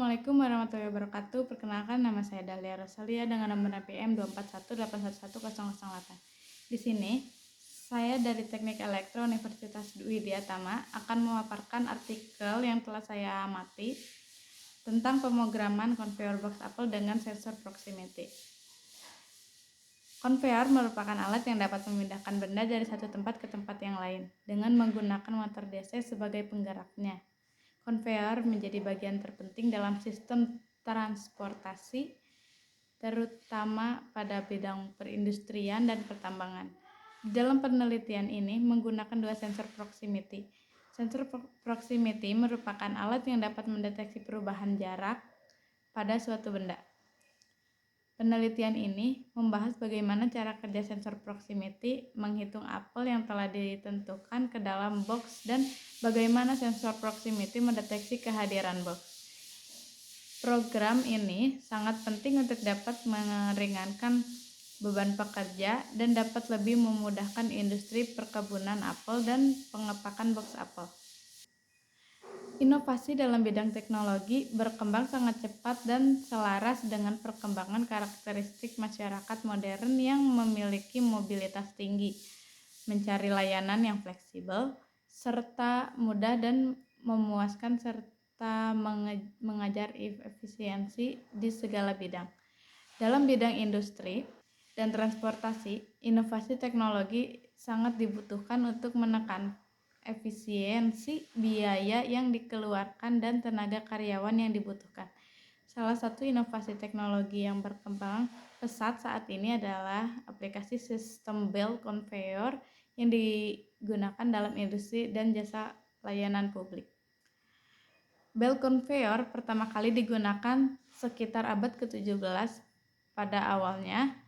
Assalamualaikum warahmatullahi wabarakatuh. Perkenalkan, nama saya Dahlia Rosalia dengan nomor NPM 241811008. Di sini, saya dari Teknik Elektro Universitas Widya Tama akan memaparkan artikel yang telah saya amati tentang pemrograman conveyor box Apple dengan sensor proximity. Conveyor merupakan alat yang dapat memindahkan benda dari satu tempat ke tempat yang lain dengan menggunakan motor DC sebagai penggeraknya. Conveyor menjadi bagian terpenting dalam sistem transportasi, terutama pada bidang perindustrian dan pertambangan. Di dalam penelitian ini menggunakan dua sensor proximity. Sensor proximity merupakan alat yang dapat mendeteksi perubahan jarak pada suatu benda. Penelitian ini membahas bagaimana cara kerja sensor proximity menghitung apel yang telah ditentukan ke dalam box dan bagaimana sensor proximity mendeteksi kehadiran box. Program ini sangat penting untuk dapat meringankan beban pekerja dan dapat lebih memudahkan industri perkebunan apel dan pengepakan box apel. Inovasi dalam bidang teknologi berkembang sangat cepat dan selaras dengan perkembangan karakteristik masyarakat modern yang memiliki mobilitas tinggi, mencari layanan yang fleksibel, serta mudah dan memuaskan serta mengajar efisiensi di segala bidang. Dalam bidang industri dan transportasi, inovasi teknologi sangat dibutuhkan untuk menekan efisiensi biaya yang dikeluarkan dan tenaga karyawan yang dibutuhkan. Salah satu inovasi teknologi yang berkembang pesat saat ini adalah aplikasi sistem belt conveyor yang digunakan dalam industri dan jasa layanan publik. Belt conveyor pertama kali digunakan sekitar abad ke-17. Pada awalnya,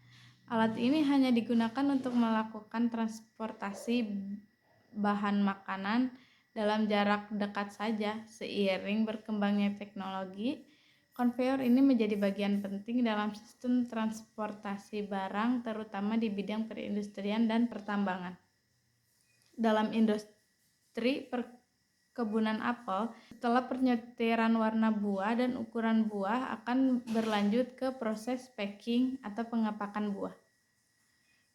alat ini hanya digunakan untuk melakukan transportasi bahan makanan dalam jarak dekat saja. Seiring berkembangnya teknologi, conveyor ini menjadi bagian penting dalam sistem transportasi barang, terutama di bidang perindustrian dan pertambangan. Dalam industri perkebunan apel, setelah penyetiran warna buah dan ukuran buah akan berlanjut ke proses packing atau pengepakan buah.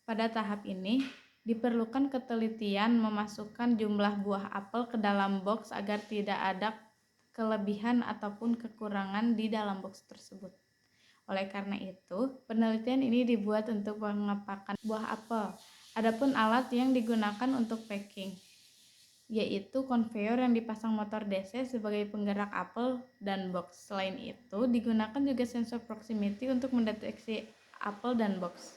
Pada tahap ini, diperlukan ketelitian memasukkan jumlah buah apel ke dalam box agar tidak ada kelebihan ataupun kekurangan di dalam box tersebut. Oleh karena itu, penelitian ini dibuat untuk pengepakan buah apel. Adapun alat yang digunakan untuk packing, yaitu conveyor yang dipasang motor DC sebagai penggerak apel dan box. Selain itu, digunakan juga sensor proximity untuk mendeteksi apel dan box.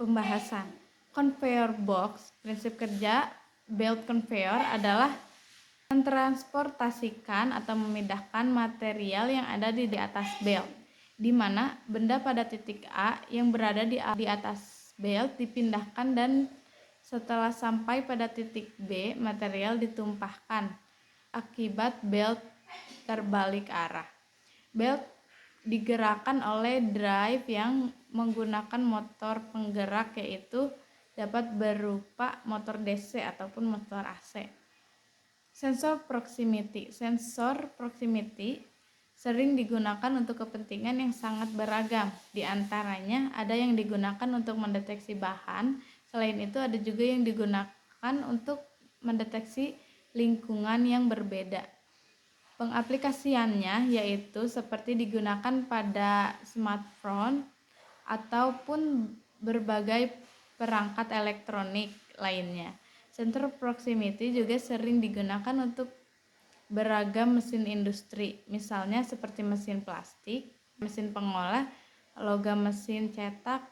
Pembahasan conveyor box. Prinsip kerja belt conveyor adalah mentransportasikan atau memindahkan material yang ada di atas belt, di mana benda pada titik A yang berada di atas belt dipindahkan dan setelah sampai pada titik B, material ditumpahkan akibat belt terbalik arah. Belt digerakkan oleh drive yang menggunakan motor penggerak, yaitu dapat berupa motor DC ataupun motor AC. Sensor proximity. Sensor proximity sering digunakan untuk kepentingan yang sangat beragam. Di antaranya ada yang digunakan untuk mendeteksi bahan. Selain itu ada juga yang digunakan untuk mendeteksi lingkungan yang berbeda. Pengaplikasiannya yaitu seperti digunakan pada smartphone ataupun berbagai perangkat elektronik lainnya. Sensor proximity juga sering digunakan untuk beragam mesin industri, misalnya seperti mesin plastik, mesin pengolah, logam, mesin cetak,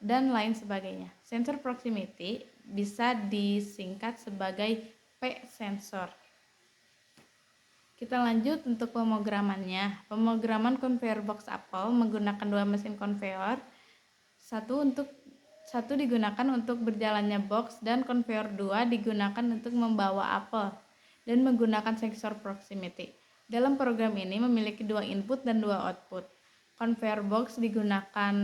dan lain sebagainya. Sensor proximity bisa disingkat sebagai P-sensor. Kita lanjut untuk pemrogramannya. Pemrograman conveyor box Apple menggunakan dua mesin conveyor. Satu digunakan untuk berjalannya box dan conveyor 2 digunakan untuk membawa apel dan menggunakan sensor proximity. Dalam program ini memiliki dua input dan dua output. Conveyor box digunakan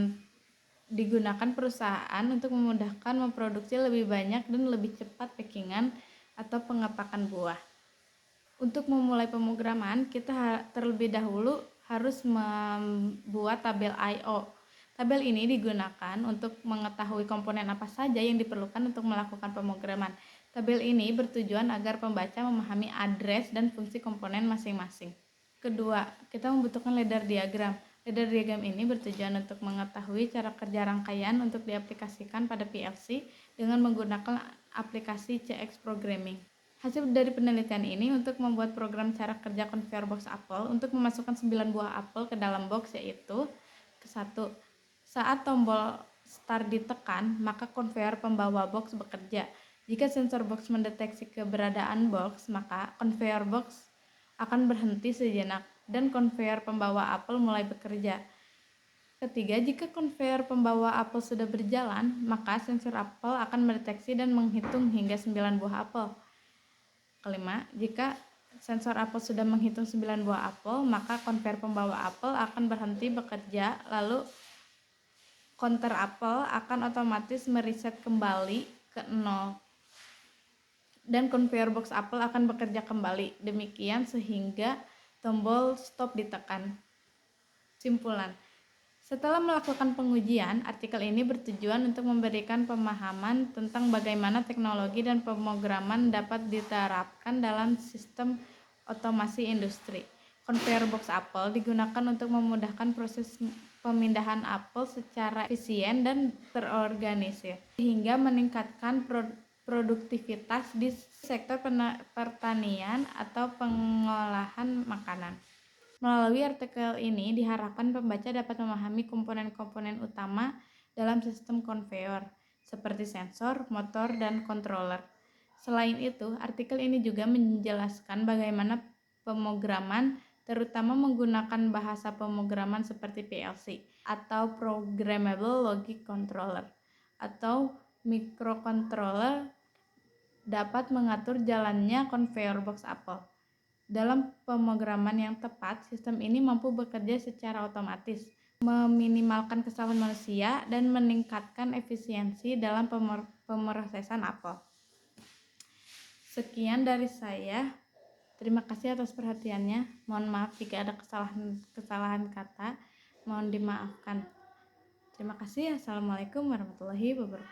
perusahaan untuk memudahkan memproduksi lebih banyak dan lebih cepat packingan atau pengepakan buah. Untuk memulai pemrograman, kita terlebih dahulu harus membuat tabel I/O. Tabel ini digunakan untuk mengetahui komponen apa saja yang diperlukan untuk melakukan pemrograman. Tabel ini bertujuan agar pembaca memahami address dan fungsi komponen masing-masing. Kedua, kita membutuhkan ladder diagram. Ladder diagram ini bertujuan untuk mengetahui cara kerja rangkaian untuk diaplikasikan pada PLC dengan menggunakan aplikasi CX Programming. Hasil dari penelitian ini untuk membuat program cara kerja conveyor box apel untuk memasukkan 9 buah apel ke dalam box, yaitu ke-1. Saat tombol start ditekan, maka conveyor pembawa box bekerja. Jika sensor box mendeteksi keberadaan box, maka conveyor box akan berhenti sejenak dan conveyor pembawa apel mulai bekerja. Ketiga, jika conveyor pembawa apel sudah berjalan, maka sensor apel akan mendeteksi dan menghitung hingga 9 buah apel. Kelima, jika sensor apel sudah menghitung 9 buah apel, maka konveyor pembawa apel akan berhenti bekerja, lalu counter apel akan otomatis mereset kembali ke 0 dan konveyor box apel akan bekerja kembali. Demikian sehingga tombol stop ditekan. Simpulan. Setelah melakukan pengujian, artikel ini bertujuan untuk memberikan pemahaman tentang bagaimana teknologi dan pemrograman dapat diterapkan dalam sistem otomasi industri. Conveyor box apel digunakan untuk memudahkan proses pemindahan apel secara efisien dan terorganisir, sehingga meningkatkan produktivitas di sektor pertanian atau pengolahan makanan. Melalui artikel ini diharapkan pembaca dapat memahami komponen-komponen utama dalam sistem konveyor, seperti sensor, motor, dan controller. Selain itu, artikel ini juga menjelaskan bagaimana pemrograman, terutama menggunakan bahasa pemrograman seperti PLC atau Programmable Logic Controller atau microcontroller, dapat mengatur jalannya conveyor box apel. Dalam pemrograman yang tepat, sistem ini mampu bekerja secara otomatis, meminimalkan kesalahan manusia, dan meningkatkan efisiensi dalam pemrosesan apel. Sekian dari saya. Terima kasih atas perhatiannya. Mohon maaf jika ada kesalahan kata. Mohon dimaafkan. Terima kasih. Assalamualaikum warahmatullahi wabarakatuh.